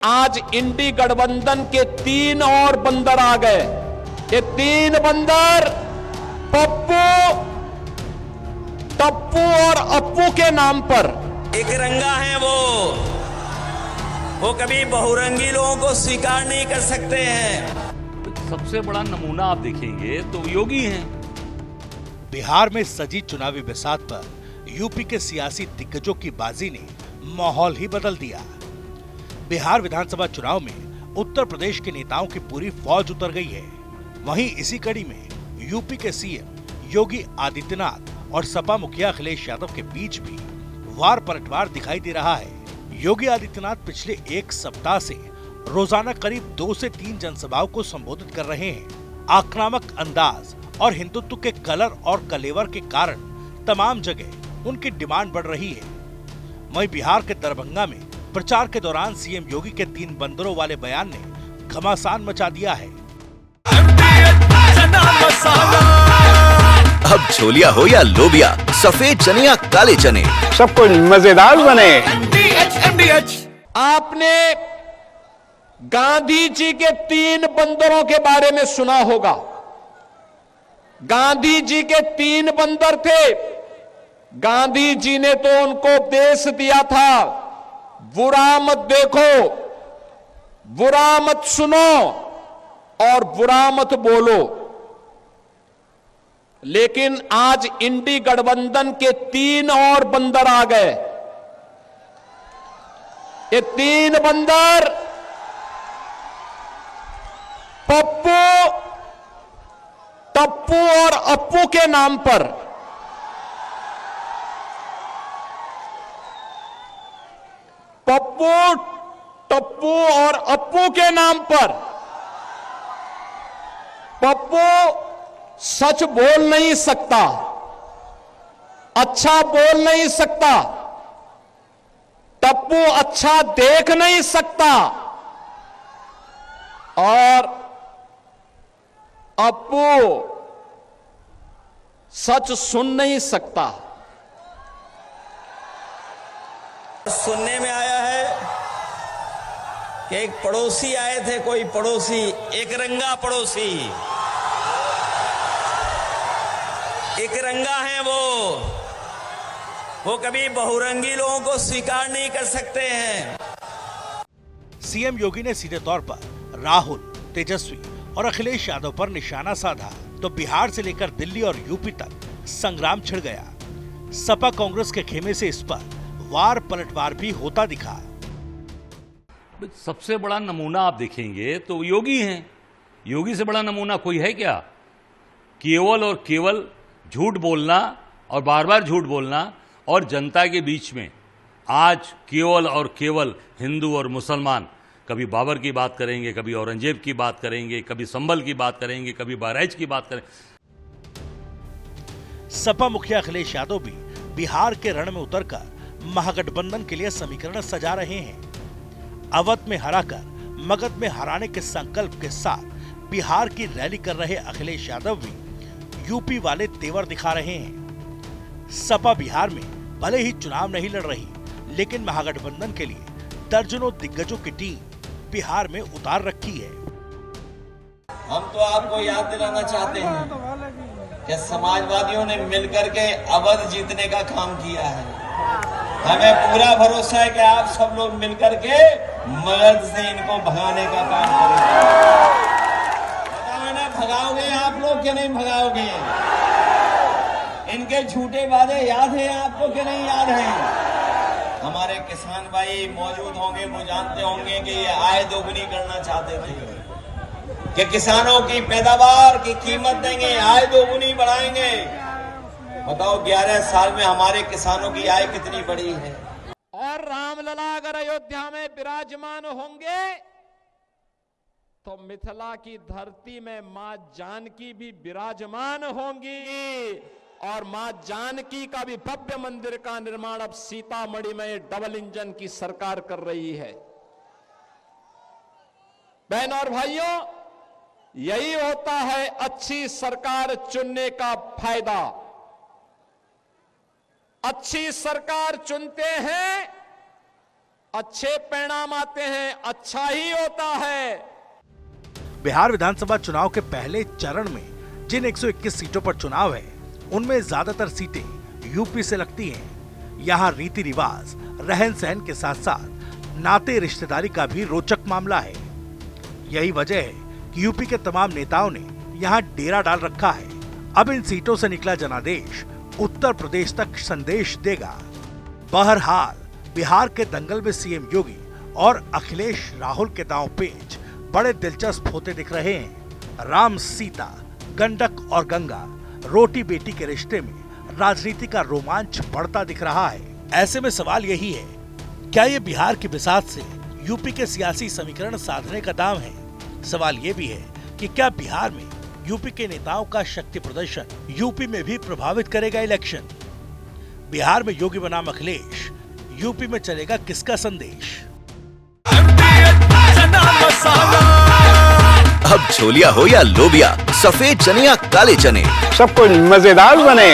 आज इंडी गठबंधन के 3 और बंदर आ गए। ये 3 बंदर पप्पू, टप्पू और अप्पू के नाम पर एक रंगा है वो कभी बहुरंगी लोगों को स्वीकार नहीं कर सकते हैं। सबसे बड़ा नमूना आप देखेंगे तो योगी हैं। बिहार में सजी चुनावी बिसात पर यूपी के सियासी दिग्गजों की बाजी ने माहौल ही बदल दिया। बिहार विधानसभा चुनाव में उत्तर प्रदेश के नेताओं की पूरी फौज उतर गई है। वहीं इसी कड़ी में यूपी के सीएम योगी आदित्यनाथ और सपा मुखिया अखिलेश यादव के बीच भी वार पलटवार दिखाई दे रहा है। योगी आदित्यनाथ पिछले एक सप्ताह से रोजाना करीब 2 से 3 जनसभाओं को संबोधित कर रहे हैं। आक्रामक अंदाज और हिंदुत्व के कलर और कलेवर के कारण तमाम जगह उनकी डिमांड बढ़ रही है। वहीं बिहार के दरभंगा में प्रचार के दौरान सीएम योगी के 3 बंदरों वाले बयान ने घमासान मचा दिया है। अब छोलिया हो या लोबिया, सफेद चने या काले चने, सब कुछ मजेदार बने। आपने गांधी जी के 3 बंदरों के बारे में सुना होगा। गांधी जी के 3 बंदर थे। गांधी जी ने तो उनको उपदेश दिया था, बुरा मत देखो, बुरा मत सुनो और बुरा मत बोलो। लेकिन आज इंडी गठबंधन के 3 और बंदर आ गए। ये 3 बंदर पप्पू, टप्पू और अप्पू के नाम पर पप्पू, टप्पू और अप्पू के नाम पर पप्पू सच बोल नहीं सकता, अच्छा बोल नहीं सकता, टप्पू अच्छा देख नहीं सकता और अप्पू सच सुन नहीं सकता। सुनने में आया है कि एक पड़ोसी आए थे, कोई पड़ोसी, एक रंगा पड़ोसी, एक रंगा है वो कभी बहुरंगी लोगों को स्वीकार नहीं कर सकते हैं। सीएम योगी ने सीधे तौर पर राहुल, तेजस्वी और अखिलेश यादव पर निशाना साधा तो बिहार से लेकर दिल्ली और यूपी तक संग्राम छिड़ गया। सपा कांग्रेस के खेमे से इस पर वार पलटवार भी होता दिखा। सबसे बड़ा नमूना आप देखेंगे तो योगी हैं। योगी से बड़ा नमूना कोई है क्या? केवल और केवल झूठ बोलना और बार बार झूठ बोलना और जनता के बीच में आज केवल और केवल हिंदू और मुसलमान, कभी बाबर की बात करेंगे, कभी औरंगजेब की बात करेंगे, कभी संभल की बात करेंगे, कभी बहराइच की बात करेंगे। सपा मुखिया अखिलेश यादव भी बिहार के रण में उतरकर महागठबंधन के लिए समीकरण सजा रहे हैं। अवध में हराकर मगध में हराने के संकल्प के साथ बिहार की रैली कर रहे अखिलेश यादव भी यूपी वाले तेवर दिखा रहे हैं। सपा बिहार में भले ही चुनाव नहीं लड़ रही, लेकिन महागठबंधन के लिए दर्जनों दिग्गजों की टीम बिहार में उतार रखी है। हम तो आपको याद दिलाना चाहते हैं कि समाजवादियों ने मिलकर के अवध जीतने का काम किया है। हमें पूरा भरोसा है कि आप सब लोग मिलकर के मगध से इनको भगाने का काम करेंगे। बताओ ना, भगाओगे आप लोग कि नहीं भगाओगे? इनके झूठे वादे याद हैं आपको कि नहीं याद हैं? हमारे किसान भाई मौजूद होंगे, वो जानते होंगे कि ये आय दोगुनी करना चाहते थे कि किसानों की पैदावार की कीमत देंगे, आय दोगुनी बढ़ाएंगे। बताओ 11 साल में हमारे किसानों की आय कितनी बढ़ी है। और रामलला अगर अयोध्या में विराजमान होंगे तो मिथिला की धरती में मां जानकी भी विराजमान होंगी और मां जानकी का भी भव्य मंदिर का निर्माण अब सीतामढ़ी में डबल इंजन की सरकार कर रही है। बहनों और भाइयों, यही होता है अच्छी सरकार चुनने का फायदा। अच्छी सरकार चुनते हैं अच्छे परिणाम आते हैं, अच्छा ही होता है। बिहार विधानसभा चुनाव के पहले चरण में जिन 121 सीटों पर चुनाव है, उनमें ज्यादातर सीटें यूपी से लगती हैं। यहाँ रीति रिवाज, रहन सहन के साथ साथ नाते रिश्तेदारी का भी रोचक मामला है। यही वजह है कि यूपी के तमाम नेताओं ने यहाँ डेरा डाल रखा है। अब इन सीटों से निकला जनादेश उत्तर प्रदेश तक संदेश देगा। बहरहाल बिहार के दंगल में सीएम योगी और अखिलेश राहुल के दांव पेच बड़े दिलचस्प होते दिख रहे हैं। राम सीता, गंडक और गंगा, रोटी बेटी के रिश्ते में राजनीति का रोमांच बढ़ता दिख रहा है। ऐसे में सवाल यही है, क्या ये बिहार की बिसात से यूपी के सियासी समीकरण साधने का दांव है? सवाल ये भी है कि क्या बिहार में यूपी के नेताओं का शक्ति प्रदर्शन यूपी में भी प्रभावित करेगा इलेक्शन? बिहार में योगी बनाम अखिलेश, यूपी में चलेगा किसका संदेश? अब छोलिया हो या लोबिया, सफेद चने या काले चने, सब कुछ मजेदार बने।